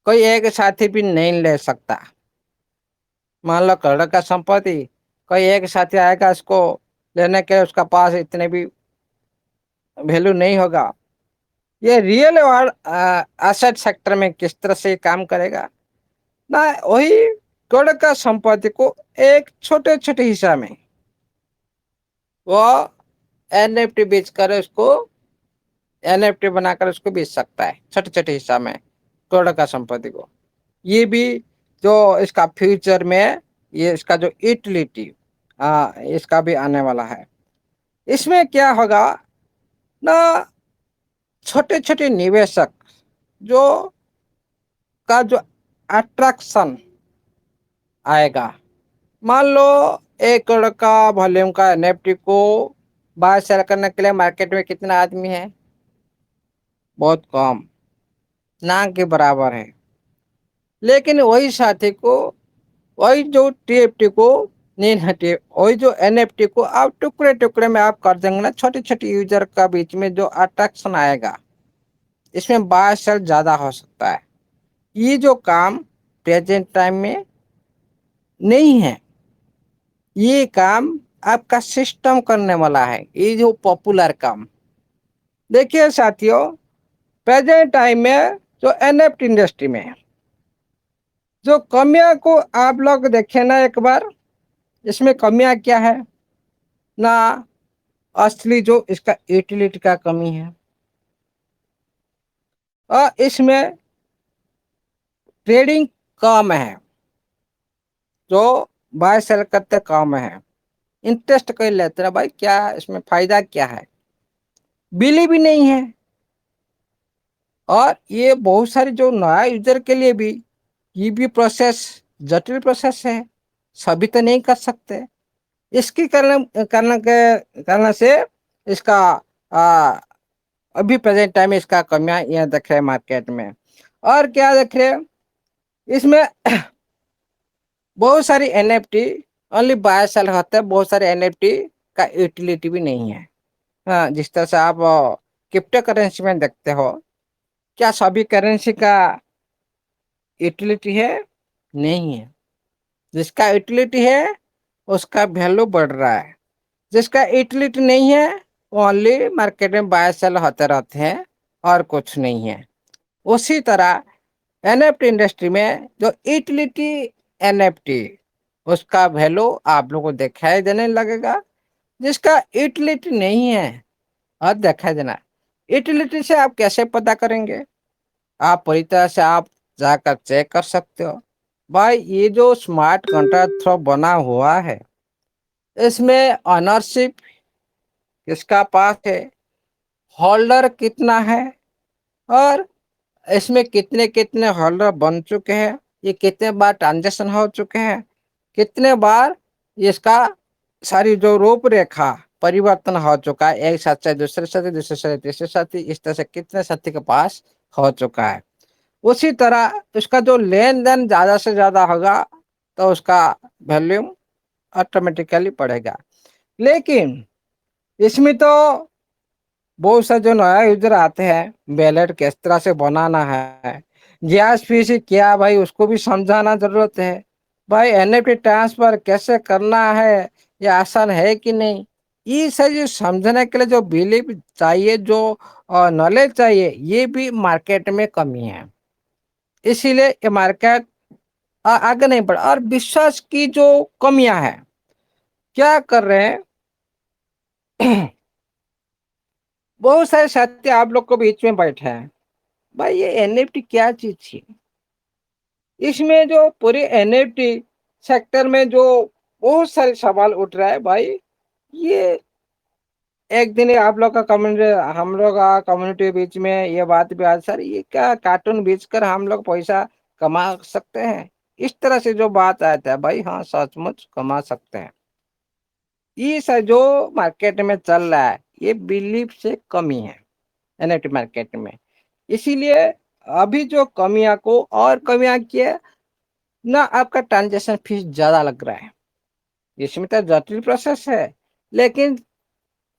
कोई एक साथी भी नहीं ले सकता। मान लो करोड़ का संपत्ति, कोई एक साथी आएगा उसको लेने के, उसका पास इतने भी वैल्यू नहीं होगा। ये रियल और एसेट सेक्टर में किस तरह से काम करेगा ना, वही करोड़ का संपत्ति को एक छोटे छोटे हिस्सा में वो एनएफटी बेच कर उसको, एनएफटी बनाकर उसको बेच सकता है छोटे छोटे हिस्सा में करोड़ का संपत्ति को। ये भी जो इसका फ्यूचर में, ये इसका जो यूटिलिटी इसका भी आने वाला है। इसमें क्या होगा ना, छोटे छोटे निवेशक जो का जो अट्रैक्शन आएगा। मान लो 1 करोड़ का वॉल्यूम का एनएफटी को बाय सेल करने के लिए मार्केट में कितना आदमी है? बहुत कम, ना के बराबर है। लेकिन वही साथी को, वही जो टीएफटी को नहीं हटे, वही जो एनएफटी को आप टुकड़े टुकड़े में आप कर देंगे ना, छोटे छोटे यूजर का बीच में जो अट्रैक्शन आएगा, इसमें बाय सेल ज्यादा हो सकता है। ये जो काम प्रेजेंट टाइम में नहीं है, ये काम आपका सिस्टम करने वाला है, ये जो पॉपुलर काम। देखिए साथियों, प्रेजेंट टाइम में जो एनएफटी इंडस्ट्री में जो कमियां को आप लोग देखें ना एक बार, इसमें कमियां क्या है ना, असली जो इसका यूटिलिटी का कमी है, और इसमें ट्रेडिंग कम है, जो बाय सेल करते कम है, इंटरेस्ट कर लेते हैं भाई, क्या इसमें फायदा क्या है, बिली भी नहीं है। और ये बहुत सारे जो नया यूजर के लिए भी ये भी प्रोसेस जटिल प्रोसेस है, सभी तो नहीं कर सकते। इसकी करने से इसका आ, अभी प्रेजेंट टाइम में इसका कमियां ये दिख रहे हैं मार्केट में। और क्या देख रहे हैं इसमें, बहुत सारी एनएफटी ओनली बाय सेल होते हैं, बहुत सारे एनएफटी का यूटिलिटी भी नहीं है। हाँ, जिस तरह से आप क्रिप्टो करेंसी में देखते हो, क्या सभी करेंसी का यूटिलिटी है? नहीं है। जिसका यूटिलिटी है उसका वैल्यू बढ़ रहा है, जिसका यूटिलिटी नहीं है वो ओनली मार्केट में बाय सेल होते रहते हैं और कुछ नहीं है। उसी तरह एनएफटी इंडस्ट्री में जो यूटिलिटी एनएफटी, उसका वैल्यू आप लोगों को दिखाई देने लगेगा। जिसका यूटिलिटी नहीं है और दिखाई देना, यूटिलिटी से आप कैसे पता करेंगे? आप पूरी तरह से आप जाकर चेक कर सकते हो। भाई ये जो स्मार्ट कॉन्ट्रैक्ट थ्रो बना हुआ है, इसमें ऑनरशिप किसका पास है, होल्डर कितना है, और इसमें कितने कितने होल्डर बन चुके हैं, ये कितने बार ट्रांजेक्शन हो चुके हैं, कितने बार इसका सारी जो रूपरेखा परिवर्तन हो चुका है, एक साथ से दूसरे साथी, दूसरे से तीसरे साथी, इस तरह से कितने साथी के पास हो चुका है। उसी तरह उसका जो लेन देन ज्यादा से ज्यादा होगा तो उसका वॉल्यूम ऑटोमेटिकली बढ़ेगा। लेकिन इसमें तो बहुत से जो नया यूजर आते हैं, बैलेट किस तरह से बनाना है, गैस फीस क्या भाई, उसको भी समझाना जरूरत है। भाई एनएफटी ट्रांसफर कैसे करना है, ये आसान है कि नहीं, ये सही समझने के लिए जो बिलीव चाहिए, जो नॉलेज चाहिए, ये भी मार्केट में कमी है। इसीलिए ये मार्केट आगे नहीं बढ़ा। और विश्वास की जो कमियां हैं, क्या कर रहे हैं बहुत सारे साथी आप लोग को बीच में बैठे हैं, भाई ये एनएफटी क्या चीज थी। इसमें जो पूरे एनएफटी सेक्टर में जो बहुत सारे सवाल उठ रहा है भाई, ये एक दिन आप लोग का कम्युनिटी, हम लोग का कम्युनिटी के बीच में ये बात भी आज, सर ये क्या कार्टून बेचकर हम लोग पैसा कमा सकते हैं? इस तरह से जो बात आता है भाई, हाँ सचमुच कमा सकते हैं। ये सब जो मार्केट में चल रहा है, ये बिलीफ से कमी है एनएफटी मार्केट में। इसीलिए अभी जो कमियां को और कमियां की है ना, आपका ट्रांजेक्शन फीस ज्यादा लग रहा है। इसमें तो जटिल प्रोसेस है, लेकिन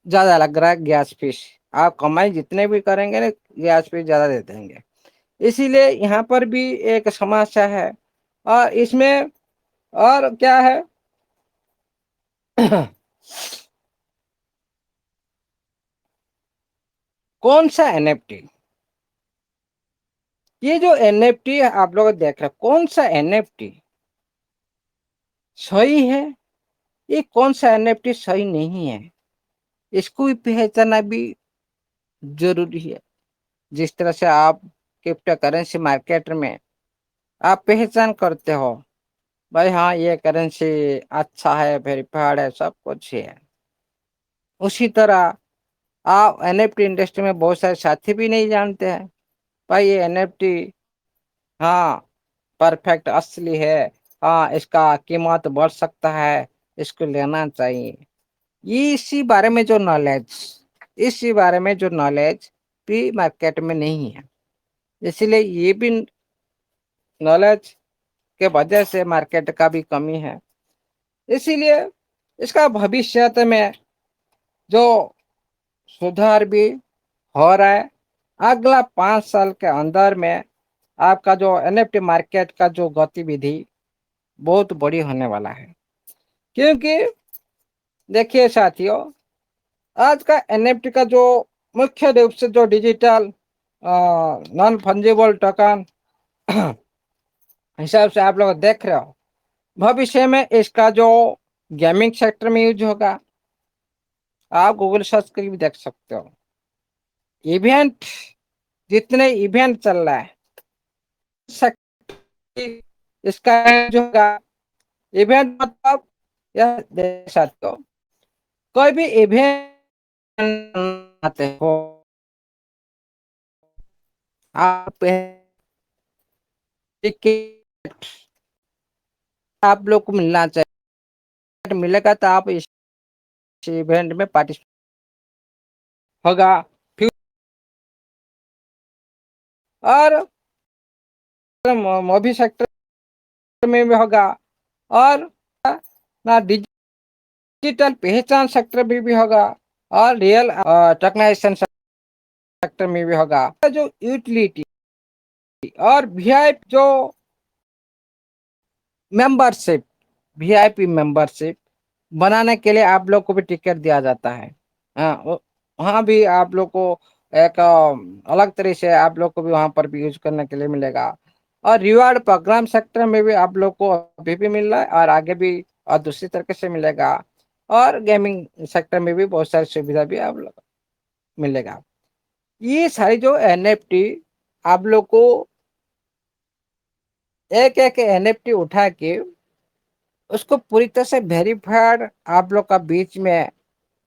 ज्यादा लग रहा है गैस फीस। आप कमाई जितने भी करेंगे ना, गैस फीस ज्यादा दे देंगे। इसीलिए यहाँ पर भी एक समस्या है। और इसमें और क्या है कौन सा एनएफटी, ये जो एनएफटी आप लोग देख रहे हैं, कौन सा एनएफटी सही है, ये कौन सा एनएफटी सही नहीं है, इसको भी पहचानना भी जरूरी है। जिस तरह से आप क्रिप्टो करेंसी मार्केट में आप पहचान करते हो, भाई हाँ ये करेंसी अच्छा है, वेरीफाइड है, सब कुछ है, उसी तरह आप एनएफटी इंडस्ट्री में बहुत सारे साथी भी नहीं जानते हैं, भाई ये एनएफटी हाँ परफेक्ट असली है, हाँ इसका कीमत बढ़ सकता है, इसको लेना चाहिए। ये इसी बारे में जो नॉलेज भी मार्केट में नहीं है, इसीलिए ये भी नॉलेज के वजह से मार्केट का भी कमी है। इसीलिए इसका भविष्य में जो सुधार भी हो रहा है, अगला 5 साल के अंदर में आपका जो एनएफटी मार्केट का जो गतिविधि बहुत बड़ी होने वाला है। क्योंकि देखिए साथियों, आज का एनएफटी का जो मुख्य रूप से जो डिजिटल नॉन फंजिबल टोकन हिसाब से आप लोग देख रहे हो, भविष्य में इसका जो गेमिंग सेक्टर में यूज होगा, आप गूगल सर्च करके भी देख सकते हो। इवेंट, जितने इवेंट चल रहा है इसका जो होगा, इवेंट मतलब यह देख सकते हो, कोई भी इवेंट आते हो आप टिकट आप लोग को मिलना चाहिए, मिलेगा तो आप इस इवेंट में पार्टिसिपेट होगा। फिर और मूवी सेक्टर में भी होगा, और ना डिजिटल पहचान सेक्टर में भी होगा, और रियल टेक्नाइजेशन सेक्टर में भी होगा। जो यूटिलिटी और वीआईपी जो मेंबरशिप, वीआईपी मेंबरशिप बनाने के लिए आप लोग को भी टिकट दिया जाता है। हाँ वहाँ भी आप लोग को एक अलग तरह से आप लोग को भी वहाँ पर भी यूज करने के लिए मिलेगा। और रिवार्ड प्रोग्राम सेक्टर में भी आप लोग को अभी भी मिल रहा है और आगे भी और दूसरी तरीके से मिलेगा। और गेमिंग सेक्टर में भी बहुत सारी सुविधा भी आप लोग मिलेगा। ये सारी जो एनएफटी आप लोग को एक एक एनएफटी उठा के उसको पूरी तरह से वेरीफाइड आप लोग का बीच में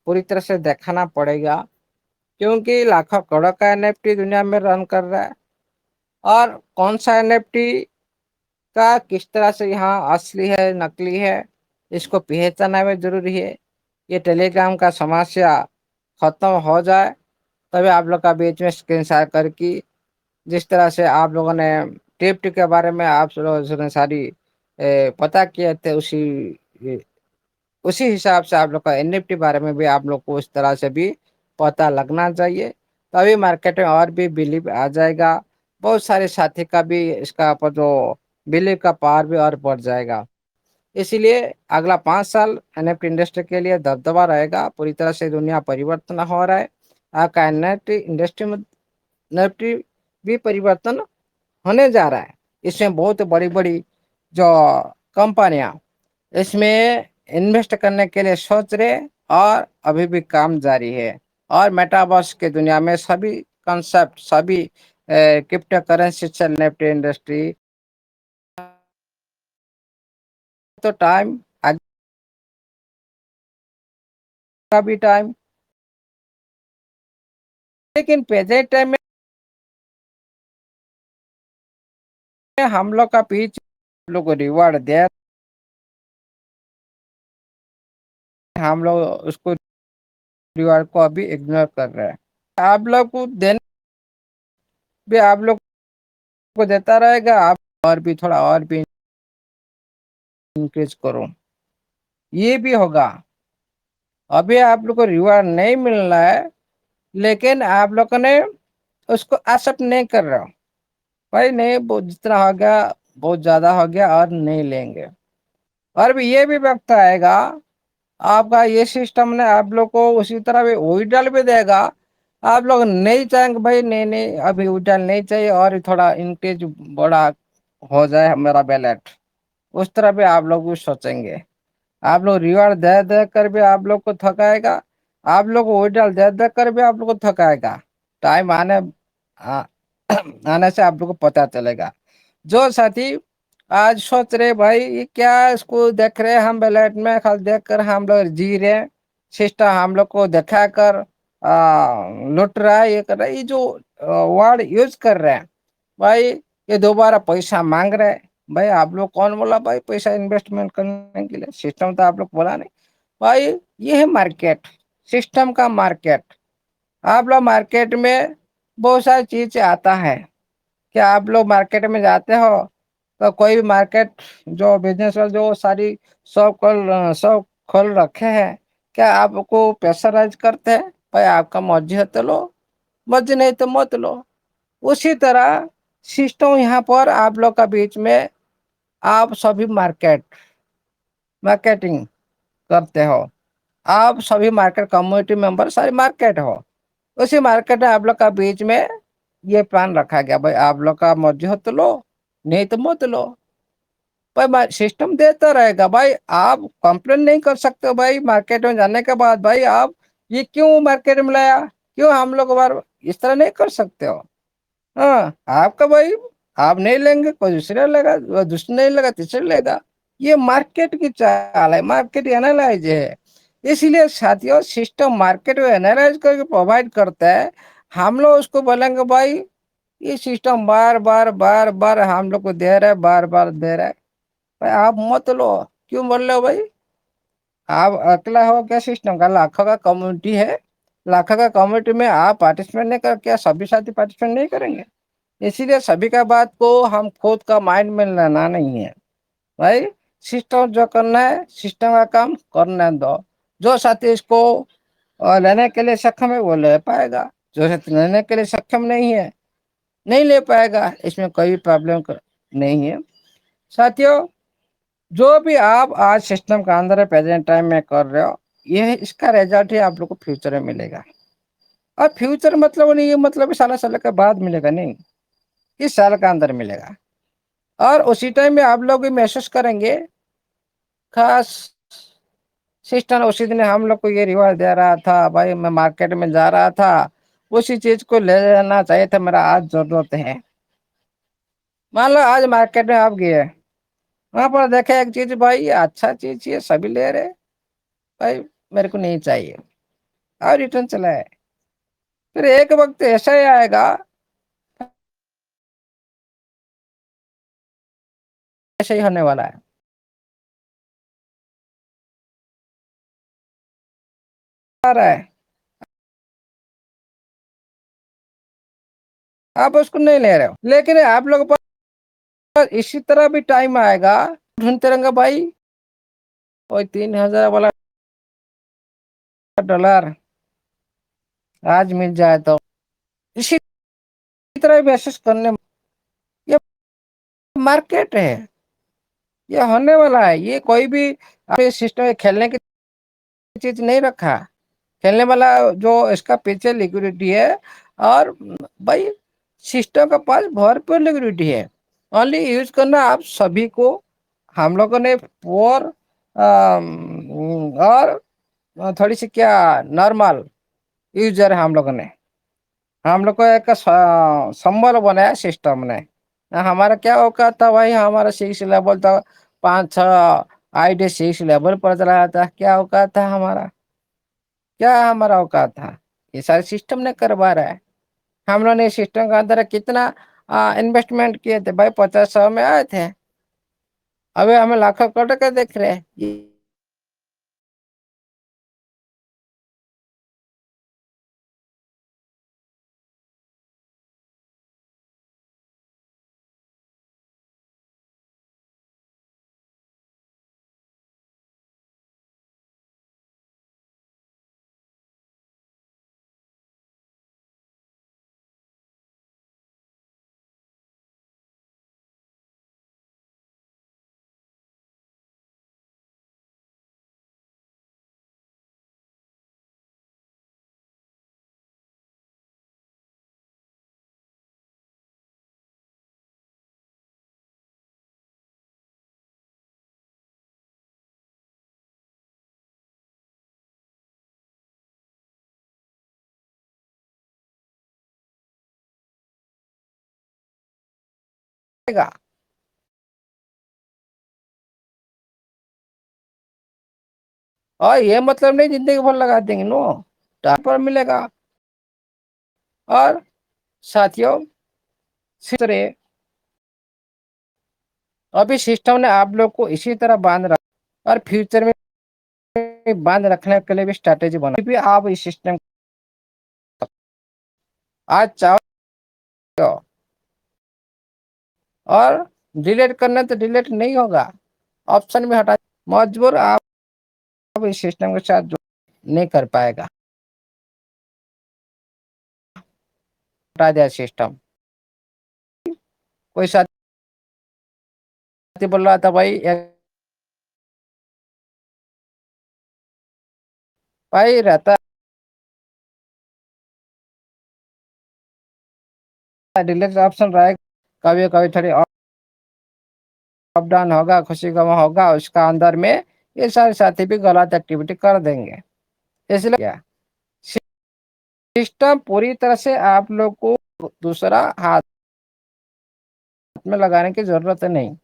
पूरी तरह से दिखाना पड़ेगा। क्योंकि लाखों करोड़ का एनएफटी दुनिया में रन कर रहा है, और कौन सा एनएफटी का किस तरह से यहाँ असली है नकली है, इसको पहचानना में जरूरी है। ये टेलीग्राम का समस्या खत्म हो जाए तभी आप लोग का बीच में स्क्रीन शेयर करके, जिस तरह से आप लोगों ने टिप्ट के बारे में आप लोगों ने सारी पता किए थे, उसी हिसाब से आप लोग का एनएफटी बारे में भी आप लोग को उस तरह से भी पता लगना चाहिए। तभी मार्केट में और भी बिलीव आ जाएगा, बहुत सारे साथी का भी इसका पर जो बिलीव का पावर भी और बढ़ जाएगा। इसीलिए अगला 5 साल एनएफटी इंडस्ट्री के लिए दबदबा रहेगा, पूरी तरह से दुनिया परिवर्तन हो रहा है। आपका एनएफटी इंडस्ट्री में एनएफटी भी परिवर्तन होने जा रहा है। इसमें बहुत बड़ी बड़ी जो कंपनियां इसमें इन्वेस्ट करने के लिए सोच रहे, और अभी भी काम जारी है। और मेटावर्स के दुनिया में सभी कंसेप्ट, सभी क्रिप्टो करेंसी चल निफ्टी इंडस्ट्री तो टाइम आगे का भी टाइम, लेकिन प्रेजेंट टाइम में हम लोग का बीच लोग रिवार्ड दे, हम लोग उसको रिवार्ड को अभी इग्नोर कर रहे हैं। आप लोग को देने भी आप लोग को देता रहेगा, आप और भी थोड़ा और भी इंक्रीज करो, ये भी होगा। अभी आप लोग को रिवार्ड नहीं मिल रहा है, लेकिन आप लोगों ने उसको एक्सेप्ट नहीं कर रहे हो, भाई नहीं, जितना हो गया बहुत ज्यादा हो गया और नहीं लेंगे। और भी ये भी वक्त आएगा, आपका ये सिस्टम ने आप लोग को उसी तरह भी वही डाल भी देगा। आप लोग नहीं चाहेंगे भाई, नहीं नहीं अभी वही डाल नहीं चाहिए और थोड़ा इंक्रीज बड़ा हो जाए हमारा बैलेट, उस तरह भी आप लोग भी सोचेंगे। आप लोग रिवार्ड दे दे कर भी आप लोग को थकाएगा, आप लोग वही डाल दे दे कर भी आप लोग को थकाएगा। टाइम आ, आने से आप लोग को पता चलेगा। जो साथी आज सोच रहे भाई ये क्या इसको देख रहे हम बैलेट में, खाली देख कर हम लोग जी रहे, सिस्टम हम लोग को दिखा कर लुट रहा है, ये कर रहा है, ये जो वर्ड यूज कर रहे हैं भाई, ये दोबारा पैसा मांग रहे हैं। भाई आप लोग कौन बोला भाई पैसा इन्वेस्टमेंट करने के लिए, सिस्टम तो आप लोग बोला नहीं। भाई ये है मार्केट, सिस्टम का मार्केट। आप लोग मार्केट में बहुत सारी चीज आता है, क्या आप लोग मार्केट में जाते हो तो कोई भी मार्केट जो बिजनेस वाले जो सारी शॉप खोल रखे हैं, क्या आपको प्रेशराइज करते हैं भाई आपका मर्जी है तो लो, मर्जी नहीं तो मत लो। उसी तरह सिस्टम यहाँ पर आप लोग का बीच में, आप सभी मार्केटिंग करते हो, आप सभी मार्केट कम्युनिटी मेंबर सारी मार्केट हो, उसी मार्केट में आप लोग का बीच में ये प्लान रखा गया भाई आप लोग का मर्जी हो तो लो, नहीं तो मत लो। भाई सिस्टम देता रहेगा भाई, आप कंप्लेन नहीं कर सकते हो भाई मार्केट में जाने के बाद भाई आप ये क्यों मार्केट में लाया, क्यों हम लोग बार इस तरह नहीं कर सकते हो। हाँ आपका भाई, आप नहीं लेंगे कोई दूसरा लेगा, वो दूसरा नहीं लेगा तीसरा लेगा। ये मार्केट की चाल है, मार्केट एनालाइज है। इसलिए साथियों सिस्टम मार्केट को एनालाइज करके प्रोवाइड करता है। हम लोग उसको बोलेंगे भाई ये सिस्टम बार बार बार बार हम लोग को दे रहा है, बार बार दे रहा है, भाई आप मत लो। क्यों बोल रहे हो भाई, आप अकेला हो क्या, सिस्टम का लाखों का कम्युनिटी है, लाखों का कम्युनिटी में आप पार्टिसिपेट नहीं कर, क्या सभी साथी पार्टिसिपेट नहीं करेंगे। इसीलिए सभी का बात को हम खुद का माइंड में लेना नहीं है भाई। सिस्टम जो करना है सिस्टम का काम करने दो। जो साथी इसको लेने के लिए सक्षम है वो ले पाएगा, जो साथी लेने के लिए सक्षम नहीं है नहीं ले पाएगा, इसमें कोई भी प्रॉब्लम नहीं है। साथियों जो भी आप आज सिस्टम का अंदर प्रेजेंट टाइम में कर रहे हो, ये इसका रिजल्ट ही आप लोग को फ्यूचर में मिलेगा। और फ्यूचर मतलब नहीं ये मतलब साल साल के बाद मिलेगा, नहीं, इस साल का अंदर मिलेगा। और उसी टाइम में आप लोग भी महसूस करेंगे, खास सिस्टम उसी दिन हम लोग को ये रिवार्ड दे रहा था भाई, मैं मार्केट में जा रहा था उसी चीज को ले लेना चाहिए था, मेरा आज जरूरत है। मान लो आज मार्केट में आप गए, वहां पर देखे एक चीज भाई ये अच्छा चीज ये सभी ले रहे, भाई मेरे को नहीं चाहिए और रिटर्न चला है। फिर एक वक्त ऐसा ही आएगा, ऐसा ही होने वाला है। आ रहा है, आप उसको नहीं ले रहे हो, लेकिन आप लोगों पर इसी तरह भी टाइम आएगा, ढूंढते रहेंगे भाई कोई 3,000 वाला डॉलर आज मिल जाए तो। इसी तरह महसूस करने, ये मार्केट है, ये होने वाला है। ये कोई भी सिस्टम खेलने की चीज नहीं रखा, खेलने वाला जो इसका पीछे लिक्विडिटी है। और भाई सिस्टम का पास भरपूर लिक्विडिटी है, ओनली यूज करना आप सभी को। हम लोगों ने और और थोड़ी सी क्या नॉर्मल यूजर है हम लोगों ने, हम लोग को एक संबल बनाया सिस्टम ने। हमारा क्या औकात था भाई, हमारा 6 लेवल था, 5 6 आईडी 6 लेवल पर चलाया था, क्या औकात था हमारा, क्या हमारा औकात था। ये सारे सिस्टम ने करवा रहा है। हम लोगों ने सिस्टम के अंदर कितना इन्वेस्टमेंट किए थे भाई, 50 100 में आए थे, अभी हमें लाखों करोड़ का देख रहे हैं। گا. اور یہ مطلب نہیں زندگی بھر لگا دیں گے، نو، ٹائم پر ملے گا. اور ساتھیوں، سرے ابھی سسٹم نے آپ لوگ کو اسی طرح باندھ رکھا اور فیوچر میں باندھ رکھنے کے لیے بھی اسٹریٹجی بنا بھی آپ اس سسٹم آج چاہو اور ڈیلیٹ کرنا تو ڈیلیٹ نہیں ہوگا، آپشن میں ہٹا مجبور آپ اس سسٹم کے ساتھ نہیں کر پائے گا. ہٹا دیا سسٹم. کوئی ساتھی بول رہا تھا بھائی بھائی رہتا ڈیلیٹ آپشن رہے گا، کبھی کبھی تھوڑی اپ ڈاؤن ہوگا، خوشی گم ہوگا، اس کا اندر میں یہ سارے ساتھی بھی غلط ایکٹیویٹی کر دیں گے. اس لیے کیا سسٹم پوری طرح سے آپ لوگ کو دوسرا ہاتھ میں لگانے کی ضرورت نہیں.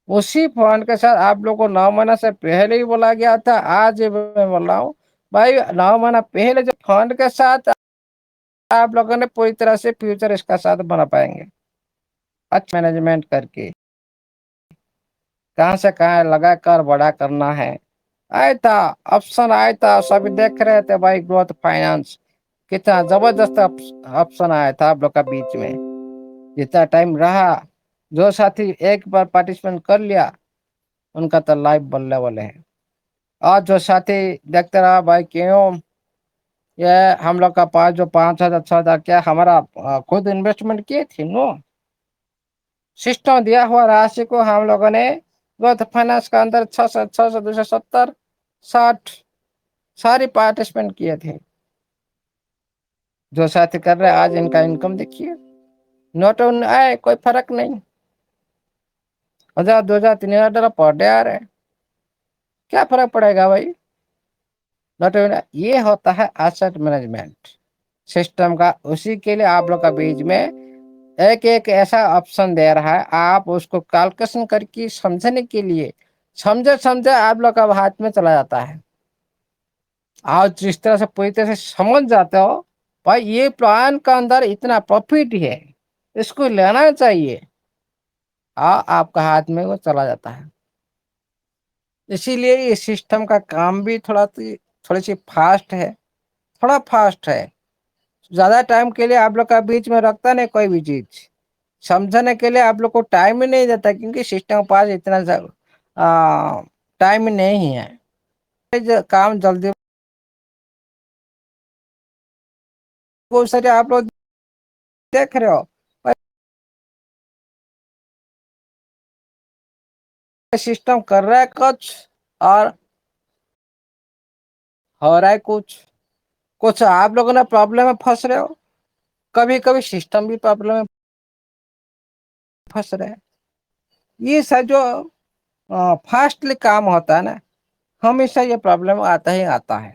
اسی فون کے ساتھ آپ لوگ کو 9 مہینہ سے پہلے ہی بولا گیا تھا. آج میں بول رہا ہوں بھائی 9 مہینہ پہلے جو فنڈ کے ساتھ آپ لوگوں نے پوری طرح سے فیوچر اس کا ساتھ بنا پائیں گے اچھا مینجمنٹ کر کے. کہاں سے کہاں لگا کر بڑا کرنا ہے. آیا تھا آپشن، آیا تھا سبھی دیکھ رہے تھے بھائی گروتھ فائنانس کتنا زبردست آپشن آیا تھا آپ لوگ کا بیچ میں. جتنا ٹائم رہا جو ساتھی ایک بار پارٹیسپینٹ کر لیا ان کا تو لائف بلے بولے ہیں. اور جو ساتھی دیکھتے رہا بھائی کیوں یہ ہم لوگ کا پاس جو 5,000 6,000 کیا ہمارا خود انویسٹمنٹ کیے تھے نو سسٹم دیا ہوا راشی کو ہم لوگوں نے فائنانس کا اندر 600 270 ساری پارٹیسپینٹ کیے تھے. جو ساتھی کر رہے آج ان کا انکم دیکھیے نوٹ آئے کوئی فرق نہیں. 1,000 2,000 3,000 پر ڈے آ رہے کیا فرق پڑے گا بھائی. یہ ہوتا ہے ایسٹ مینجمنٹ سسٹم کا. اسی کے لیے آپ لوگ کا بیچ میں ایک ایک ایسا آپشن دے رہا ہے. آپ اس کو کیلکولیشن کر کے سمجھنے کے لیے سمجھے سمجھے آپ لوگ کا ہاتھ میں چلا جاتا ہے. آج جس طرح سے پوری طرح سے سمجھ جاتے ہو بھائی یہ پلان کا اندر اتنا پروفٹ ہے اس کو لینا چاہیے. آپ کا ہاتھ میں وہ چلا جاتا ہے. اسی لیے یہ سسٹم کا کام بھی تھوڑی سی فاسٹ ہے، تھوڑا فاسٹ ہے. زیادہ ٹائم کے لیے آپ لوگ کا بیچ میں رکھتا نہیں کوئی بھی چیز سمجھنے کے لیے آپ لوگ کو ٹائم ہی نہیں دیتا کیونکہ سسٹم پاس اتنا ٹائم نہیں ہے. کام جلدی بہت سارے آپ لوگ دیکھ رہے ہو سسٹم کر رہا ہے کچھ اور ہو رہا ہے کچھ آپ لوگوں نے پرابلم میں پھنس رہے ہو. کبھی کبھی سسٹم بھی پرابلم ہے پھنس رہے. یہ سر جو فاسٹلی کام ہوتا ہے نا ہمیشہ یہ پرابلم آتا ہی آتا ہے.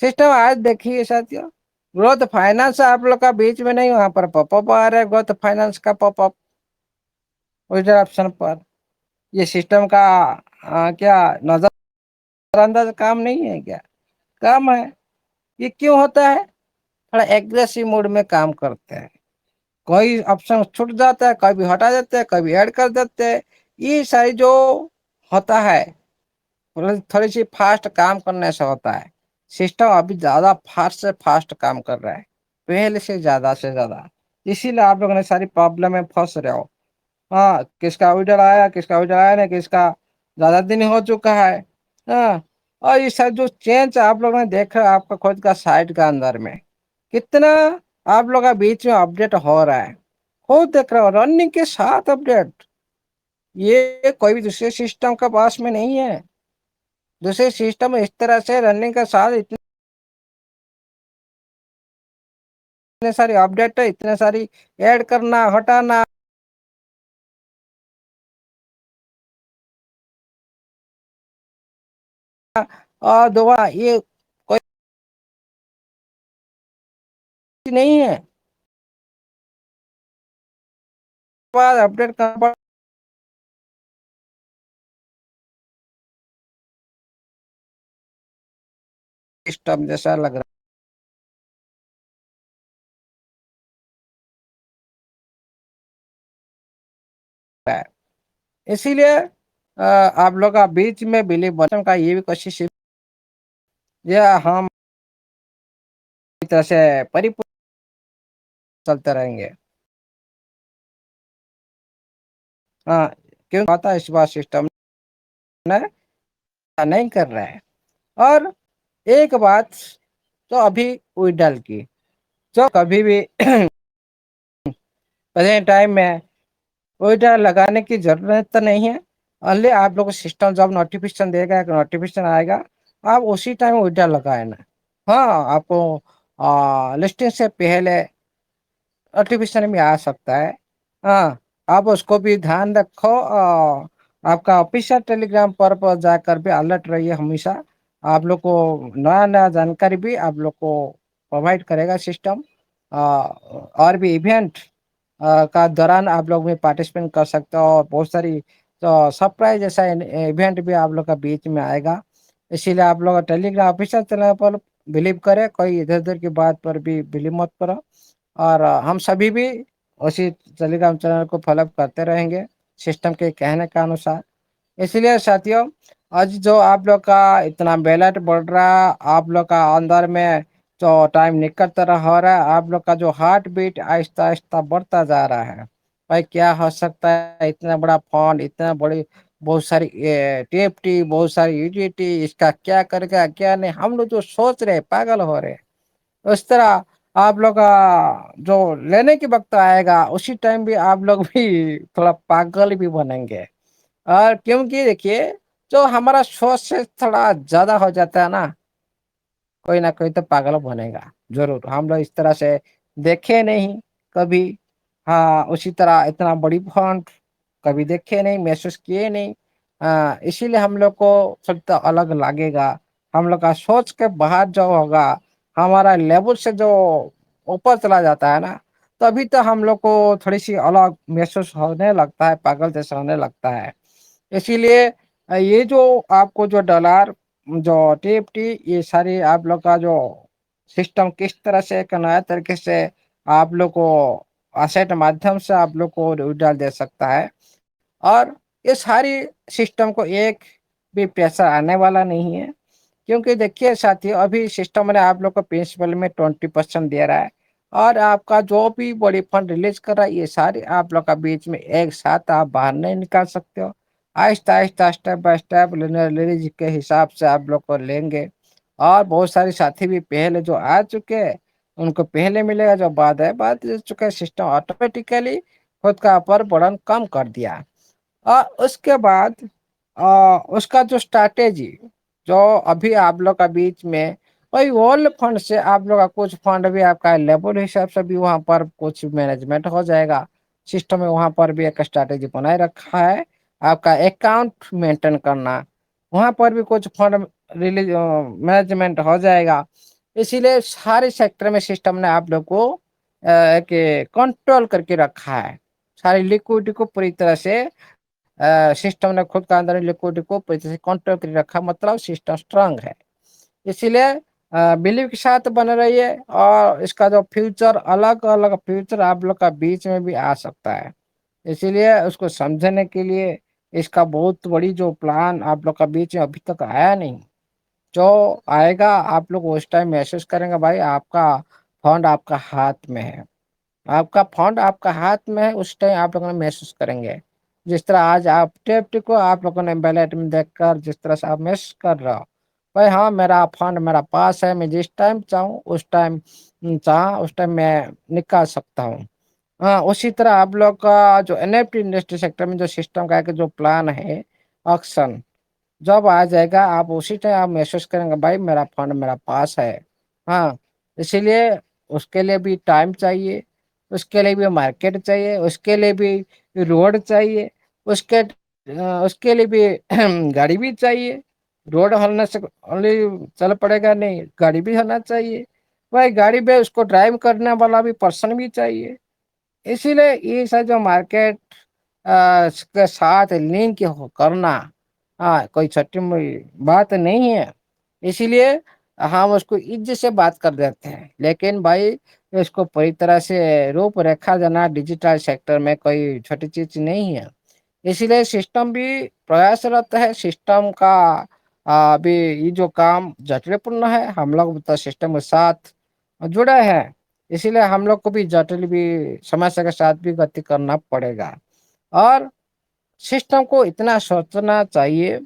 سسٹم آج دیکھیے ساتھیوں گروتھ فائنانس آپ لوگ کا بیچ میں نہیں وہاں پر پاپ اپ آ رہا ہے. گروتھ فائنانس کا پاپ اپ آپشن پر یہ سسٹم کا کیا نظر انداز کام نہیں ہے کیا کام ہے. یہ کیوں ہوتا ہے تھوڑا ایگریسو موڈ میں کام کرتے ہیں. کوئی آپشن چھوٹ جاتا ہے کبھی ہٹا دیتے ہیں کبھی ایڈ کر دیتے ہیں. یہ ساری جو ہوتا ہے تھوڑی سی فاسٹ کام کرنے سے ہوتا ہے. سسٹم ابھی زیادہ فاسٹ سے فاسٹ کام کر رہا ہے پہلے سے زیادہ. اسی لیے آپ لوگوں نے ساری پرابلم میں پھنس رہے ہو. ہاں کس کا آڈر آیا کس کا آڈر آیا نہیں کس کا زیادہ دن ہو چکا ہے. ہاں اور یہ سر جو چینج آپ لوگوں نے دیکھا آپ کا خود کا سائٹ کا اندر میں کتنا آپ لوگ کا بیچ میں اپڈیٹ ہو رہا ہے. خود دیکھ رہا ہو رننگ کے ساتھ اپڈیٹ. یہ کوئی بھی دوسرے سسٹم کا پاس میں نہیں ہے. دوسرے سسٹم اس طرح سے رننگ کا ساتھ اتنے ساری اپڈیٹ ہے اتنے ساری ایڈ کرنا ہٹانا اور دوبارہ یہ نہیں ہے. बाद अपडेट करना सिस्टम जैसा लग रहा है। इसीलिए आप लोग का बीच में बिलीव बटन का ये भी कोशिश, ये हम इस तरह से परिपूर्ण चलते रहेंगे। हाँ, क्यों आता है इस बार सिस्टम ने नहीं कर रहा है। और एक बात तो अभी विड्रॉल की, जो कभी भी प्रेजेंट टाइम में विड्रॉल लगाने की जरूरत तो नहीं है। ओनली आप लोग को सिस्टम जब नोटिफिकेशन देगा, एक नोटिफिकेशन आएगा, आप उसी टाइम विड्रॉल लगाए ना। हाँ, आपको लिस्टिंग से पहले नोटिफिकेशन भी आ सकता है। हाँ, आप उसको भी ध्यान रखो, आपका ऑफिशियल टेलीग्राम पर जाकर भी अलर्ट रहिए हमेशा। आप लोग को नया नया जानकारी भी आप लोग को प्रोवाइड करेगा सिस्टम। और भी इवेंट का दौरान आप लोग भी पार्टिसिपेट कर सकते हो, और बहुत सारी तो सरप्राइज जैसा इवेंट भी आप लोग का बीच में आएगा। इसीलिए आप लोग टेलीग्राम ऑफिशियल चैनल पर बिलीव करें, कोई इधर उधर की बात पर भी बिलीव मत करो। और हम सभी भी उसी टेलीग्राम चैनल को फॉलो करते रहेंगे सिस्टम के कहने के अनुसार। इसलिए साथियों, आज जो आप लोग का इतना बैलेट बढ़ रहा, आप लोग का अंदर में जो टाइम निकलता रहा हो रहा है, आप लोग का जो हार्ट बीट आहिस्ता आहिस्ता बढ़ता जा रहा है। भाई क्या हो सकता है, इतना बड़ा फंड, इतना बड़ी, बहुत सारी टीएफटी, बहुत सारी यूटीटी, इसका क्या करेगा क्या नहीं, हम लोग जो सोच रहे पागल हो रहे। उस तरह आप लोग का जो लेने के वक्त आएगा, उसी टाइम भी आप लोग भी थोड़ा पागल भी बनेंगे। और क्योंकि देखिए, जो हमारा सोच से थोड़ा ज्यादा हो जाता है ना, कोई ना कोई तो पागल बनेगा जरूर। हम लोग इस तरह से देखे नहीं कभी। हाँ, उसी तरह इतना बड़ी फंड कभी देखे नहीं, महसूस किए नहीं। इसीलिए हम लोग को थोड़ा अलग लगेगा। हम लोग का सोच के बाहर जो होगा, हमारा लेवल से जो ऊपर चला जाता है ना, तभी तो हम लोग को थोड़ी सी अलग महसूस होने लगता है, पागल जैसा होने लगता है। इसीलिए ये जो आपको जो डॉलर, जो टीएफटी, ये सारी आप लोग का जो सिस्टम किस तरह से एक नया तरीके से आप लोग को असेट माध्यम से आप लोग को विड्रॉल दे सकता है। और ये सारी सिस्टम को एक भी पैसा आने वाला नहीं है। क्योंकि देखिए साथियों, अभी सिस्टम ने आप लोग को प्रिंसिपल में 20% दे रहा है, और आपका जो भी बड़ी फंड रिलीज कर रहा है, ये सारी आप लोग का बीच में एक साथ आप बाहर नहीं निकाल सकते हो। Aahista Aahista step by step release के हिसाब से आप लोग को लेंगे। और बहुत सारे साथी भी पहले जो आ चुके हैं, उनको पहले मिलेगा, जो बाद दे चुके हैं, सिस्टम ऑटोमेटिकली खुद का अपर बर्डन कम कर दिया। और उसके बाद उसका जो स्ट्रैटेजी, जो अभी आप लोग का बीच में वही ओल्ड फंड से आप लोग का कुछ फंड भी आपका लेवल हिसाब से भी वहाँ पर कुछ मैनेजमेंट हो जाएगा। सिस्टम में वहाँ पर भी एक स्ट्रैटेजी बनाए रखा है, आपका अकाउंट मेंटेन करना, वहाँ पर भी कुछ फंड रिलीज मैनेजमेंट हो जाएगा। इसीलिए सारे सेक्टर में सिस्टम ने आप लोग को एक कंट्रोल करके रखा है। सारी लिक्विडिटी को पूरी तरह से सिस्टम ने खुद का अंदर लिक्विडिटी को पूरी तरह से कंट्रोल कर रखा, मतलब सिस्टम स्ट्रांग है। इसीलिए बिलीव के साथ बने रहिए। और इसका जो फ्यूचर, अलग अलग फ्यूचर आप लोग का बीच में भी आ सकता है। इसीलिए उसको समझने के लिए इसका बहुत बड़ी जो प्लान आप लोग का बीच में अभी तक आया नहीं, जो आएगा आप लोग उस टाइम महसूस करेंगे, भाई आपका फंड आपका हाथ में है। आपका फंड आपका हाथ में है, उस टाइम आप लोगों ने महसूस करेंगे। जिस तरह आज आप टेप्ट को आप लोगों ने बैलेट में देखकर जिस तरह से आप महसूस कर रहे हो, भाई हाँ मेरा फंड मेरा पास है, मैं जिस टाइम चाहूँ उस टाइम चाह उस टाइम मैं निकाल सकता हूँ। हाँ, उसी तरह आप लोग का जो एनएफटी इंडस्ट्री सेक्टर में जो सिस्टम का एक जो प्लान है, ऑक्शन जब आ जाएगा, आप उसी टाइम आप महसूस करेंगे, भाई मेरा फंड मेरा पास है। हाँ, इसीलिए उसके लिए भी टाइम चाहिए, उसके लिए भी मार्केट चाहिए, उसके लिए भी रोड चाहिए, उसके उसके लिए भी गाड़ी भी चाहिए। रोड होने से ओनली चल पड़ेगा नहीं, गाड़ी भी होना चाहिए। भाई गाड़ी पे उसको ड्राइव करने वाला भी पर्सन भी चाहिए। इसीलिए ये सब जो मार्केट के साथ लिंक करना, हाँ, कोई छोटी मोटी बात नहीं है। इसीलिए हम उसको इज्जत से बात कर देते हैं, लेकिन भाई इसको पूरी तरह से रूपरेखा देना डिजिटल सेक्टर में कोई छोटी चीज नहीं है। इसीलिए सिस्टम भी प्रयासरत है। सिस्टम का अभी ये जो काम जटिलपूर्ण है, हम लोग तो सिस्टम के साथ जुड़े हैं। इसीलिए हम लोग को भी जटिल भी समस्या के साथ भी गति करना पड़ेगा। और सिस्टम को इतना सोचना चाहिए,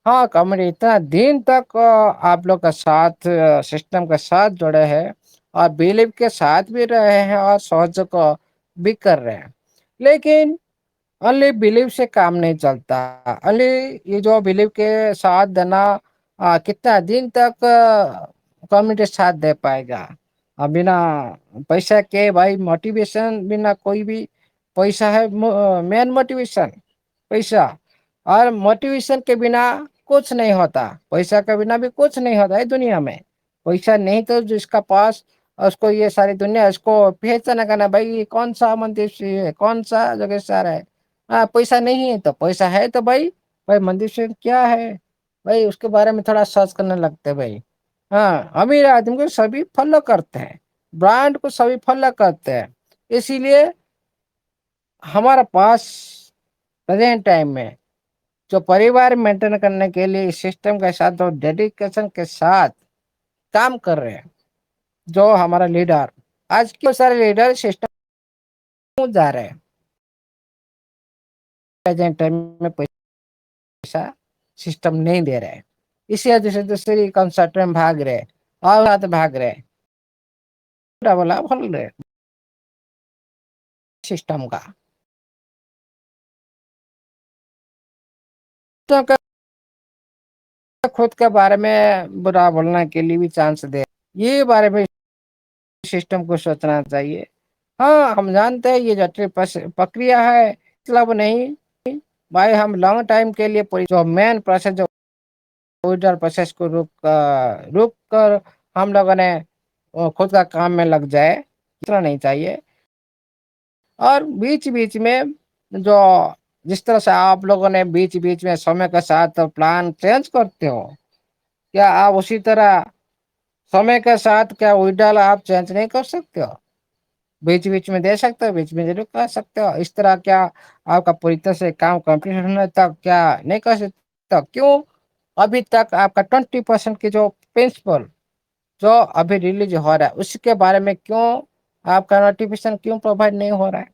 हाँ, कमेटी इतना दिन तक आप लोग का साथ सिस्टम के साथ जुड़े हैं और बिलीव के साथ भी रहे हैं और सहयोग भी कर रहे हैं। लेकिन ओनली बिलीव से काम नहीं चलता। ओनली ये जो बिलीव के साथ देना, कितना दिन तक कम्युनिटी साथ दे पाएगा? बिना पैसा के भाई, मोटिवेशन बिना कोई भी, पैसा है मेन मोटिवेशन, पैसा। और मोटिवेशन के बिना कुछ नहीं होता, पैसा के बिना भी कुछ नहीं होता है दुनिया में। पैसा नहीं तो जिसका पास, उसको ये सारी दुनिया उसको पहचाना करना, भाई ये कौन सा मंदिर से है, कौन सा जगह से आ रहा है। हाँ, पैसा नहीं है तो, पैसा है तो भाई, भाई मंदिर से क्या है, भाई उसके बारे में थोड़ा सर्च करने लगते हैं भाई। हाँ, अमीर आदमी को सभी फॉलो करते हैं, ब्रांड को सभी फॉलो करते हैं। इसीलिए हमारा पास प्रेजेंट टाइम में जो परिवार मेंटेन करने के लिए इस सिस्टम के साथ जो डेडिकेशन के साथ काम कर रहे हैं, जो हमारा लीडर, आज के सारे लीडर सिस्टम जा रहे हैं, प्रेजेंट टाइम में पैसा सिस्टम नहीं दे रहे हैं। इसी वजह से दूसरी कंसर्ट में भाग रहे, और साथ भाग रहे, बोला बोल रहे सिस्टम का। तो खुद के बारे में बुरा बोलने के लिए भी चांस दे, ये बारे में सिस्टम को सोचना चाहिए। हाँ, हम जानते हैं ये जटिल प्रक्रिया है, मतलब नहीं भाई, हम लॉन्ग टाइम के लिए पूरी जो मेन प्रोसेस, जो विड्रॉल प्रोसेस को रुक कर हम लोगों ने खुद का काम में लग जाए, इतना नहीं चाहिए। और बीच बीच में जो, जिस तरह से आप लोगों ने बीच बीच में समय के साथ प्लान चेंज करते हो, क्या आप उसी तरह समय के साथ क्या विड्रॉल आप चेंज नहीं कर सकते हो? बीच बीच में दे सकते हो, बीच में जरूर कर सकते हो। इस तरह क्या आपका पूरी तरह से काम कंप्लीट होने तक क्या नहीं कर सकते? क्यों अभी तक आपका 20% की जो प्रिंसिपल जो अभी रिलीज हो रहा है, उसके बारे में क्यों आपका नोटिफिकेशन क्यों प्रोवाइड नहीं हो रहा है?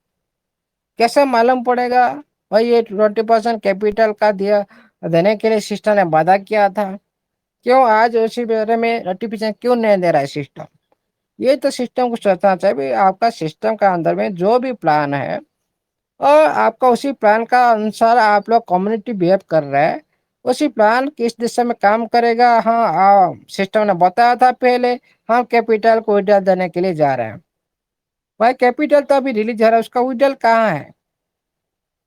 कैसे मालूम पड़ेगा भाई ये 20% कैपिटल का दिया देने के लिए सिस्टम ने वादा किया था? क्यों आज उसी बारे में नोटिफिकेशन क्यों नहीं दे रहा है सिस्टम? ये तो सिस्टम को सोचना चाहिए भाई, आपका सिस्टम का अंदर में जो भी प्लान है, और आपका उसी प्लान का अनुसार आप लोग कम्युनिटी बिहेव कर रहे हैं, उसी प्लान किस दिशा में काम करेगा। हाँ, सिस्टम ने बताया था पहले, हम कैपिटल को विड्रॉल देने के लिए जा रहे हैं। भाई कैपिटल तो अभी रिलीज हो रहा है, उसका विड्रॉल कहाँ है?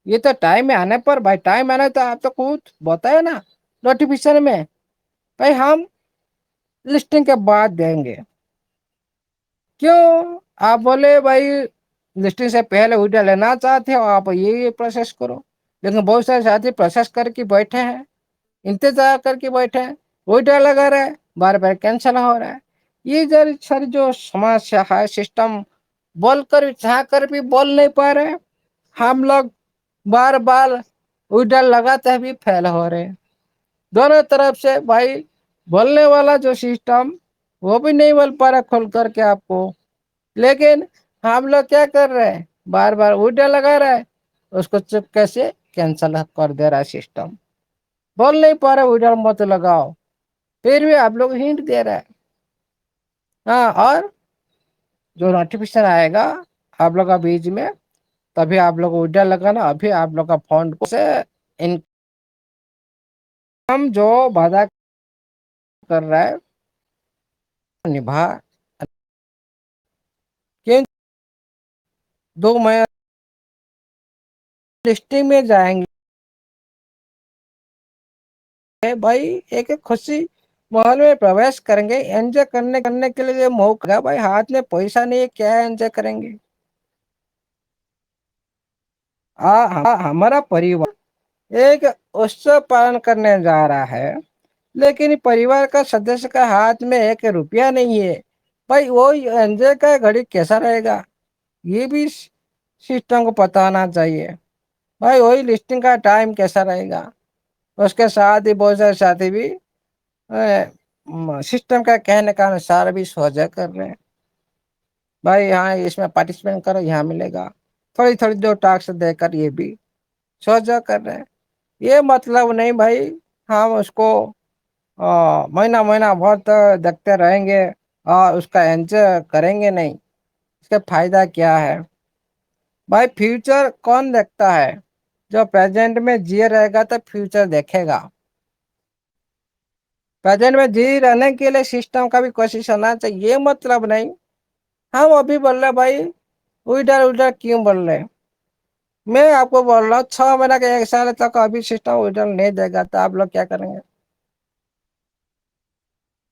ये तो टाइम में आने पर, भाई टाइम आने तो आप तो खुद बताए ना नोटिफिकेशन में, भाई हम लिस्टिंग के बाद देंगे। क्यों आप बोले भाई लिस्टिंग से पहले विड्रॉल लेना चाहते हो, आप ये प्रोसेस करो। लेकिन बहुत सारे साथी प्रोसेस करके बैठे हैं, इंतजार करके बैठे हैं, विड्रॉल लगा रहा है, बार बार कैंसिल हो रहा है। ये जर सारी जो समस्या है, सिस्टम बोलकर भी चाह कर भी बोल नहीं पा रहे हैं। हम लोग बार बार विड्रॉल लगाते हैं भी फेल हो रहे हैं। दोनों तरफ से भाई, बोलने वाला जो सिस्टम, वो भी नहीं बोल पा रहा खोल करके आपको। लेकिन हम लोग क्या कर रहे हैं, बार बार विड्रॉल लगा रहा है, उसको चुप कैसे कैंसिल कर दे रहा है सिस्टम। बोल नहीं पा रहा विड्रॉल मत लगाओ, फिर भी आप लोग हिंट दे रहे हैं। हाँ, और जो नोटिफिकेशन आएगा आप लोग का बीच में, तभी आप लोग विड्रॉल लगाना, अभी आप लोग का फंड से इनकम जो वादा कर रहा है निभा, क्यों 2 महीने लिस्टिंग में जाएंगे भाई, एक एक खुशी माहौल में प्रवेश करेंगे, एंजॉय करने करने के लिए मौका भाई, हाथ में पैसा नहीं है, क्या एंजॉय करेंगे? हमारा परिवार एक उत्सव पालन करने जा रहा है, लेकिन परिवार का सदस्य का हाथ में 1 रुपया नहीं है। भाई वो एंजॉय का घड़ी कैसा रहेगा, ये भी सिस्टम को पता होना चाहिए। भाई वही लिस्टिंग का टाइम कैसा रहेगा, उसके साथ ही बहुत सारे साथी भी सिस्टम का कहने का अनुसार भी सोचा कर रहे हैं। भाई हाँ इसमें पार्टिसिपेट करो, यहाँ मिलेगा, थोड़ी थोड़ी दो टास्क देकर ये भी सोचा कर रहे हैं। ये मतलब नहीं भाई हम उसको महीना महीना बहुत देखते रहेंगे और उसका एंजॉय करेंगे नहीं, इसका फायदा क्या है। भाई फ्यूचर कौन देखता है, जो प्रेजेंट में जी रहेगा तो फ्यूचर देखेगा। प्रेजेंट में जी रहने के लिए सिस्टम का भी कोशिश होना चाहिए, ये मतलब नहीं हम अभी बोल रहे भाई उधर उधर क्यों बोल रहे। मैं आपको बोल रहा हूँ 6 महीना के 1 साल तक अभी सिस्टम उधर नहीं देगा तो आप लोग क्या करेंगे।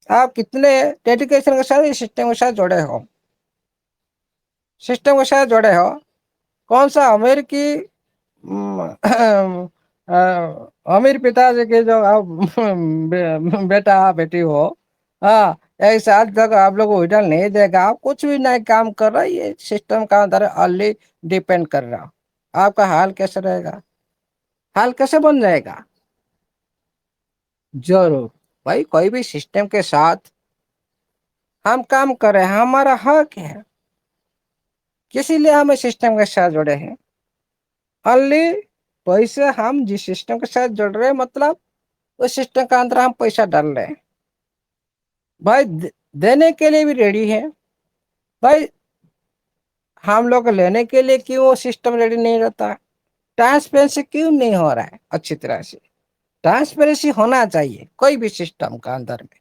आप कितने डेडिकेशन के साथ इस सिस्टम के साथ जुड़े हो, सिस्टम के साथ जुड़े हो। कौन सा अमेरिकी अमीर पिताजी के जो आप बेटा बेटी हो, हाँ 1 साल तक आप लोग को रिटर्न नहीं देगा, आप कुछ भी नहीं काम कर रहा, ये सिस्टम का अंदर ऑनली डिपेंड कर रहा, आपका हाल कैसे रहेगा, हाल कैसे बन जाएगा। जरूर भाई कोई भी सिस्टम के साथ हम काम करें हमारा हक है, किसी लिए हमें सिस्टम के साथ जुड़े हैं। ओनली पैसे हम जिस सिस्टम के साथ जुड़ रहे हैं मतलब उस सिस्टम का अंदर हम पैसा डाल रहे हैं। भाई देने के लिए भी रेडी है। भाई हम लोग लेने के लिए क्यों वो सिस्टम रेडी नहीं रहता, ट्रांसपेरेंसी क्यों नहीं हो रहा है अच्छी तरह से। ट्रांसपेरेंसी होना चाहिए कोई भी सिस्टम का अंदर में,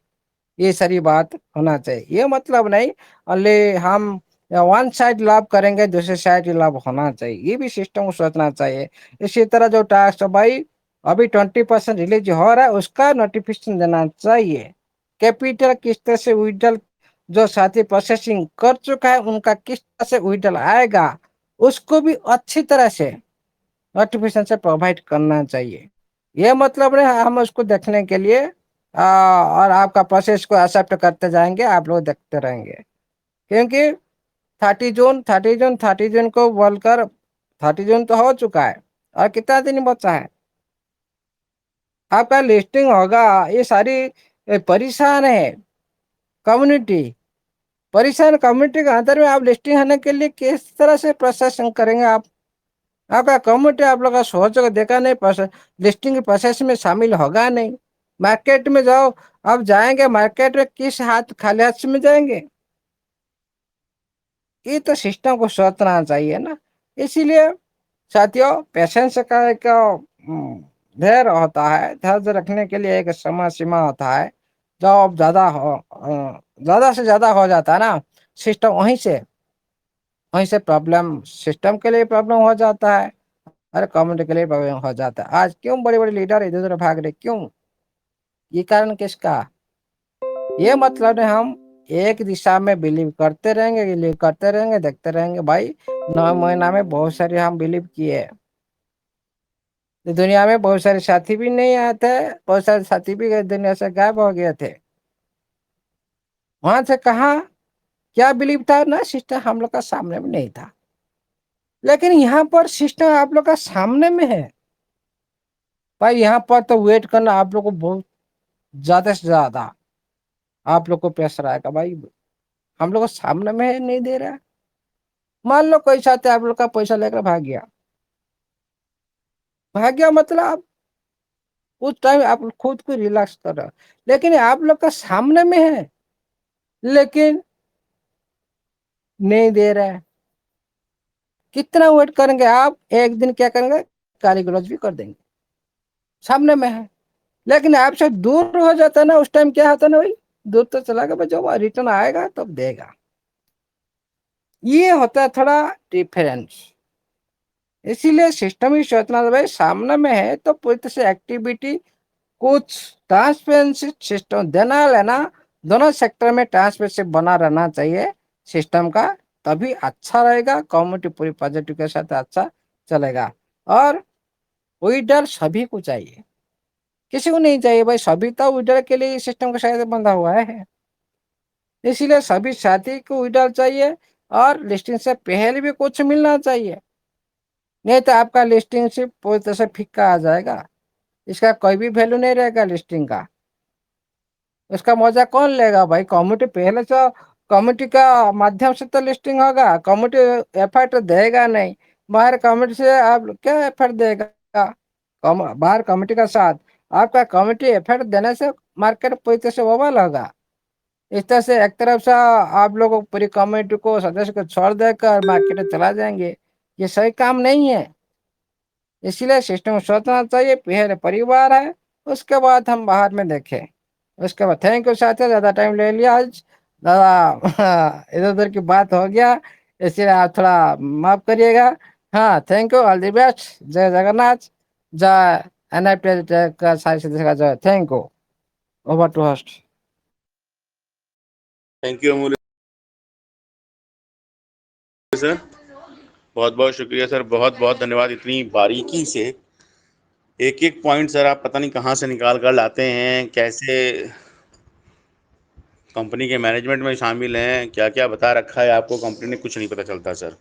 ये सारी बात होना चाहिए। ये मतलब नहीं ओनली हम वन साइड लाभ करेंगे दूसरे साइड लाभ होना चाहिए, ये भी सिस्टम को सोचना चाहिए। इसी तरह जो टास्क भाई अभी 20% रिलीज हो रहा है उसका नोटिफिकेशन देना चाहिए। कैपिटल किस तरह से विड्रॉल जो साथी प्रोसेसिंग कर चुका है उनका किस तरह से विड्रॉल आएगा उसको भी अच्छी तरह से नोटिफिकेशन से प्रोवाइड करना चाहिए। ये मतलब नहीं हम उसको देखने के लिए और आपका प्रोसेस को एक्सेप्ट करते जाएंगे, आप लोग देखते रहेंगे। क्योंकि 30 जून को बोलकर 30 जून तो हो चुका है और कितना दिन बचा है, आपका लिस्टिंग होगा। ये सारी परेशान है कम्युनिटी, परेशान कम्युनिटी के अंदर में आप लिस्टिंग होने के लिए किस तरह से प्रोसेसिंग करेंगे आप। आपका कम्युनिटी आप लोग का सोच को देखा नहीं, प्रोसेस लिस्टिंग के प्रोसेस में शामिल होगा नहीं। मार्केट में जाओ, अब जाएंगे मार्केट में किस हाथ खाली हाथ से में जाएंगे, ये तो सिस्टम को सोचना चाहिए ना। इसीलिए साथियों पेशेंस का एक धैर्य होता है, धैर्य रखने के लिए एक समय सीमा होता है। जब अब ज्यादा से ज्यादा हो जाता है ना सिस्टम, वहीं से प्रॉब्लम सिस्टम के लिए प्रॉब्लम हो जाता है, अरे कम्युनिटी के लिए प्रॉब्लम हो जाता है। आज क्यों बड़े बड़े लीडर इधर उधर भाग रहे, क्यों, ये कारण किसका। ये मतलब है हम एक दिशा में बिलीव करते रहेंगे देखते रहेंगे। भाई 9 महीना में बहुत सारे हम बिलीव किए, तो दुनिया में बहुत सारे साथी भी नहीं आए थे, बहुत सारे साथी भी दुनिया से गायब हो गए थे। वहां से कहा क्या बिलीव था ना, सिस्टम हम लोग का सामने में नहीं था, लेकिन यहाँ पर सिस्टम आप लोग का सामने में है। भाई यहाँ पर तो वेट करना आप लोग को बहुत ज्यादा से ज्यादा आप लोग को प्रेशर आएगा। भाई हम लोग को सामने में है, नहीं दे रहा है। मान लो कोई साथी आप लोग का पैसा लेकर भाग गया, भाग गया मतलब उस टाइम आप खुद को रिलैक्स कर रहे हो, लेकिन आप लोग का सामने में है लेकिन नहीं दे रहा है। कितना वेट करेंगे आप, एक दिन क्या करेंगे गाली गलौज भी कर देंगे, सामने में है। लेकिन आपसे दूर हो जाता है ना उस टाइम क्या होता है ना भाई, दूर तो चला गया, जब रिटर्न आएगा तब देगा। ये होता है थोड़ा डिफरेंस। इसीलिए सिस्टम ही सोचना था भाई सामने में है तो पूरी तरह से एक्टिविटी कुछ ट्रांसपेरेंसी सिस्टम देना लेना दोनों सेक्टर में ट्रांसपेरेंसी बना रहना चाहिए सिस्टम का, तभी अच्छा रहेगा, कम्युनिटी पूरी पॉजिटिव के साथ अच्छा चलेगा। और विड्रॉल सभी को चाहिए, किसी को नहीं चाहिए भाई, सभी तो विड्रॉल के लिए सिस्टम का शायद बंधा हुआ है, इसीलिए सभी साथी को विड्रॉल चाहिए और लिस्टिंग से पहले भी कुछ मिलना चाहिए, नहीं तो आपका लिस्टिंग सिर्फ पूरी तरह से फीका आ जाएगा, इसका कोई भी वैल्यू नहीं रहेगा लिस्टिंग का, इसका मजा कौन लेगा भाई, कम्युनिटी पहले से कम्युनिटी का माध्यम से तो लिस्टिंग होगा, कम्युनिटी एफर्ट देगा नहीं, बाहर कम्युनिटी से आप क्या एफर्ट देगा, बाहर कम्युनिटी का साथ, आपका कम्युनिटी एफर्ट देने से मार्केट पूरी तरह से बवाल होगा, इस तरह से एक तरफ से आप लोग पूरी कम्युनिटी को सदस्य को छोड़ देकर मार्केट में चला जाएंगे, ये सही काम नहीं है, इसीलिए सिस्टम सोचना चाहिए पहले परिवार है, उसके बाद हम बाहर में देखें, उसके बाद थैंक यू साथी, ज़्यादा टाइम ले लिया आज दादा, इधर उधर की बात हो गया, इसलिए आप थोड़ा माफ करिएगा। हाँ thank you, all the best, जय जगन्नाथ, जय एनआईपी का सारे सदस्य का जय, thank you, over to host. Thank you Amulya sir, बहुत बहुत शुक्रिया सर, बहुत बहुत धन्यवाद, इतनी बारीकी से एक एक पॉइंट सर आप पता नहीं कहाँ से निकाल कर लाते हैं, कैसे कंपनी के मैनेजमेंट में शामिल हैं, क्या क्या बता रखा है आपको कंपनी ने, कुछ नहीं पता चलता सर,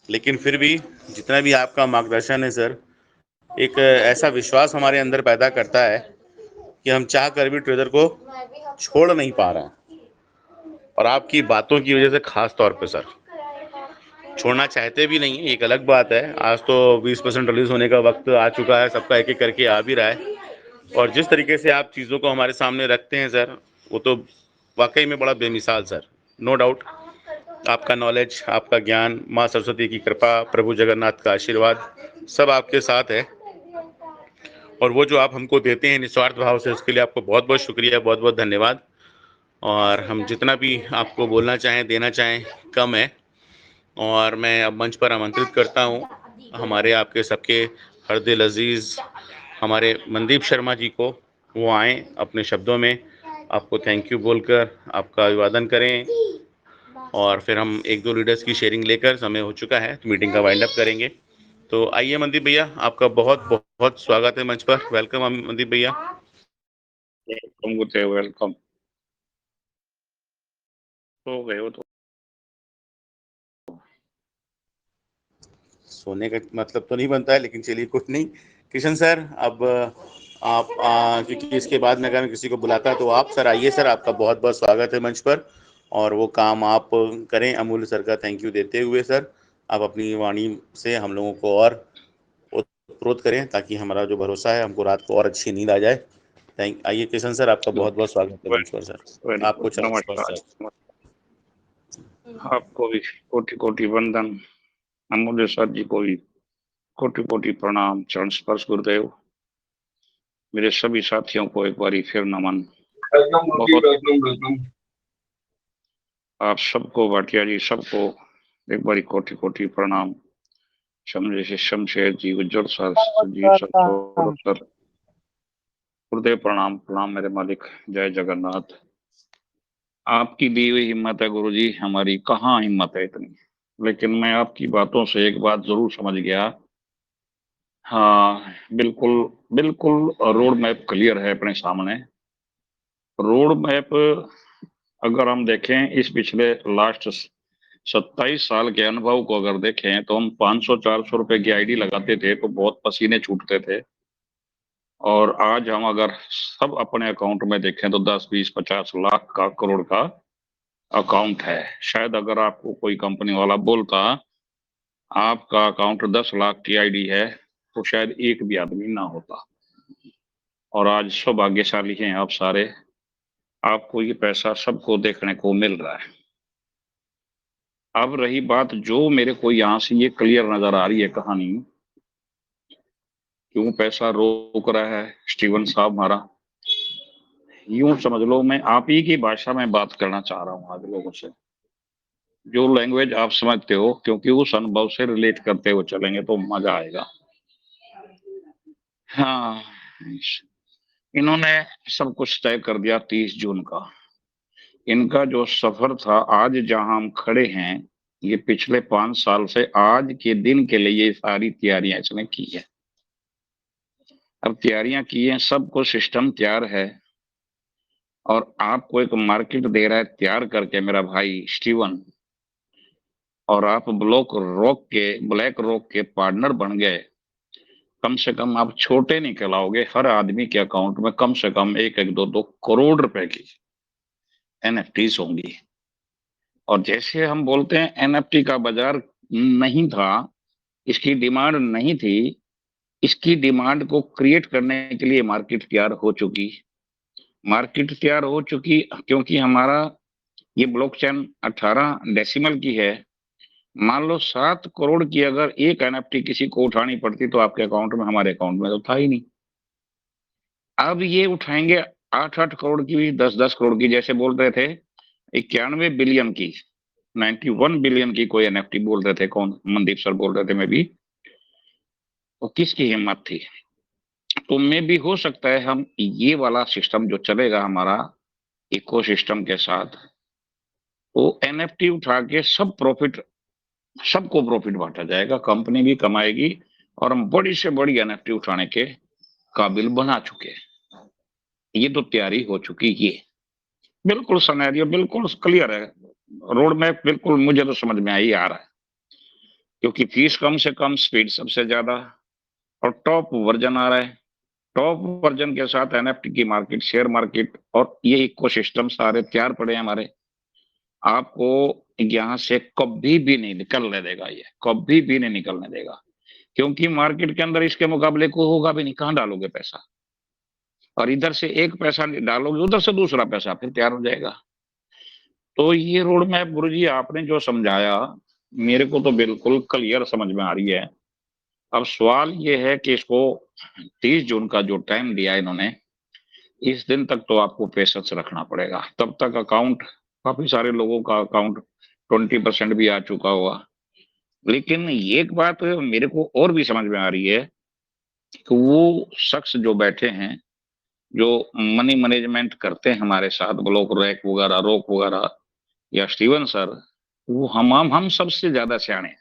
लेकिन फिर भी जितना भी आपका मार्गदर्शन है सर, एक ऐसा विश्वास हमारे अंदर पैदा करता है कि हम चाह कर भी ट्रेडर को छोड़ नहीं पा रहे हैं, और आपकी बातों की वजह से खास तौर पे सर छोड़ना चाहते भी नहीं है, एक अलग बात है, आज तो 20% रिलीज होने का वक्त आ चुका है, सबका एक एक करके आ भी रहा है, और जिस तरीके से आप चीज़ों को हमारे सामने रखते हैं सर, वो तो वाकई में बड़ा बेमिसाल सर, नो डाउट, आपका नॉलेज, आपका ज्ञान, माँ सरस्वती की कृपा, प्रभु जगन्नाथ का आशीर्वाद सब आपके साथ है, और वो जो आप हमको देते हैं निस्वार्थ भाव से, उसके लिए आपको बहुत बहुत शुक्रिया, बहुत बहुत धन्यवाद, और हम जितना भी आपको बोलना चाहें, देना चाहें, कम है, और मैं अब मंच पर आमंत्रित करता हूँ हमारे आपके सबके हरदिल अजीज़ हमारे मनदीप शर्मा जी को, वो आएँ अपने शब्दों में आपको थैंक यू बोलकर आपका अभिवादन करें, और फिर हम एक दो लीडर्स की शेयरिंग लेकर, समय हो चुका है तो मीटिंग का वाइंड अप करेंगे। तो आइए मनदीप भैया, आपका बहुत बहुत स्वागत है मंच पर, वेलकम मनदीप भैया। वेलकम हो गए हो तो सोने का मतलब तो नहीं बनता है, लेकिन चलिए कुछ नहीं। किशन सर, अब आप क्योंकि इसके बाद में अगर मैं किसी को बुलाता तो आप सर आइए सर, आपका बहुत बहुत स्वागत है मंच पर, और वो काम आप करें अमूल्य सर का थैंक यू देते हुए सर, आप अपनी वाणी से हम लोगों को और ओतप्रोत करें, ताकि हमारा जो भरोसा है हमको रात को और अच्छी नींद आ जाए। आइए किशन सर, आपका बहुत बहुत स्वागत है मंच पर सर, आपको चरण स्पर्श नमस्कार, सर। आपको भी कोटि कोटि वंदन, अमूल्य सर जी को भी कोटि कोटि प्रणाम, चरण स्पर्श गुरुदेव, मेरे सभी साथियों को एक बारी फिर नमन। बहुत आप सबको, भाटिया जी सबको एक बारी कोटि कोटि प्रणाम, शमशेर जी, उज्जवल सर जी, सौरभ सर, गुरुदेव प्रणाम प्रणाम मेरे मालिक, जय जगन्नाथ। आपकी दी हुई हिम्मत है गुरु जी, हमारी कहाँ हिम्मत है इतनी, लेकिन मैं आपकी बातों से एक बात जरूर समझ गया। हाँ बिल्कुल, बिल्कुल रोड मैप क्लियर है अपने सामने। रोड मैप अगर हम देखें इस पिछले लास्ट 27 साल के अनुभव को अगर देखें, तो हम 500-400 रुपए की आईडी लगाते थे तो बहुत पसीने छूटते थे, और आज हम अगर सब अपने अकाउंट में देखें तो 10, 20, 50 लाख का, करोड़ का अकाउंट है। शायद अगर आपको कोई कंपनी वाला बोलता आपका अकाउंट 10 लाख की आईडी है, तो शायद एक भी आदमी ना होता, और आज सौभाग्यशाली हैं आप सारे, आपको ये पैसा सबको देखने को मिल रहा है। अब रही बात, जो मेरे को यहाँ से ये क्लियर नजर आ रही है कहानी, क्यों पैसा रोक रहा है स्टीवन साहब हमारा, यूं समझ लो मैं आप ही की भाषा में बात करना चाह रहा हूँ आज लोगों से, जो लैंग्वेज आप समझते हो, क्योंकि उस अनुभव से रिलेट करते हुए चलेंगे तो मजा आएगा। हाँ, इन्होंने सब कुछ तय कर दिया 30 जून का। इनका जो सफर था, आज जहां हम खड़े हैं ये पिछले 5 साल से आज के दिन के लिए ये सारी तैयारियां इसने की है। अब तैयारियां की हैं, सबको सिस्टम तैयार है और आपको एक मार्केट दे रहा है तैयार करके मेरा भाई स्टीवन, और आप ब्लैक रॉक के पार्टनर बन गए। कम से कम आप छोटे नहीं कहलाओगे, हर आदमी के अकाउंट में कम से कम 1-2 करोड़ रुपए की एनएफटीज होंगी। और जैसे हम बोलते हैं एनएफटी का बाजार नहीं था, इसकी डिमांड नहीं थी, इसकी डिमांड को क्रिएट करने के लिए मार्केट तैयार हो चुकी। मार्केट तैयार हो चुकी क्योंकि हमारा ये ब्लॉकचेन 18 डेसिमल की है। मान लो 7 करोड़ की अगर एक एनएफटी किसी को उठानी पड़ती तो आपके अकाउंट में, हमारे अकाउंट में तो था ही नहीं। अब ये उठाएंगे 8-8 करोड़ की भी, 10-10 करोड़ की, जैसे बोल रहे थे 91 बिलियन की, 91 बिलियन की कोई एनएफटी बोल रहे थे, कौन, मनदीप सर बोल रहे थे, मैं भी, तो किसकी हिम्मत थी? तो में भी हो सकता है हम ये वाला सिस्टम जो चलेगा हमारा इकोसिस्टम के साथ, वो एनएफटी उठा के सबको प्रॉफिट बांटा जाएगा, कंपनी भी कमाएगी और हम बड़ी से बड़ी एनएफटी उठाने के काबिल बना चुके हैं। ये तो तैयारी हो चुकी है, बिल्कुल सिनेरियो बिल्कुल क्लियर है, रोड मैप बिल्कुल मुझे तो समझ में ही आ रहा है, क्योंकि फीस कम से कम, स्पीड सबसे ज्यादा, और टॉप वर्जन आ रहा है। टॉप वर्जन के साथ एनएफटी की मार्केट, शेयर मार्केट और ये इकोसिस्टम सारे तैयार पड़े हैं हमारे। आपको यहां से कभी भी नहीं निकलने देगा, ये कभी भी नहीं निकलने देगा, क्योंकि मार्केट के अंदर इसके मुकाबले को होगा भी नहीं, कहां डालोगे पैसा? और इधर से एक पैसा डालोगे, उधर से दूसरा पैसा फिर तैयार हो जाएगा। तो ये रोड मैप गुरुजी आपने जो समझाया, मेरे को तो बिल्कुल क्लियर समझ में आ रही है। अब सवाल ये है कि इसको 30 जून का जो टाइम दिया इन्होंने, इस दिन तक तो आपको पेशेंस रखना पड़ेगा, तब तक अकाउंट, काफी सारे लोगों का अकाउंट 20% भी आ चुका होगा। लेकिन एक बात मेरे को और भी समझ में आ रही है कि वो शख्स जो बैठे हैं, जो मनी मैनेजमेंट करते हैं हमारे साथ, ब्लॉक रैक वगैरह, रोक वगैरह, या स्टीवन सर, वो हम सबसे ज्यादा सियाणे हैं।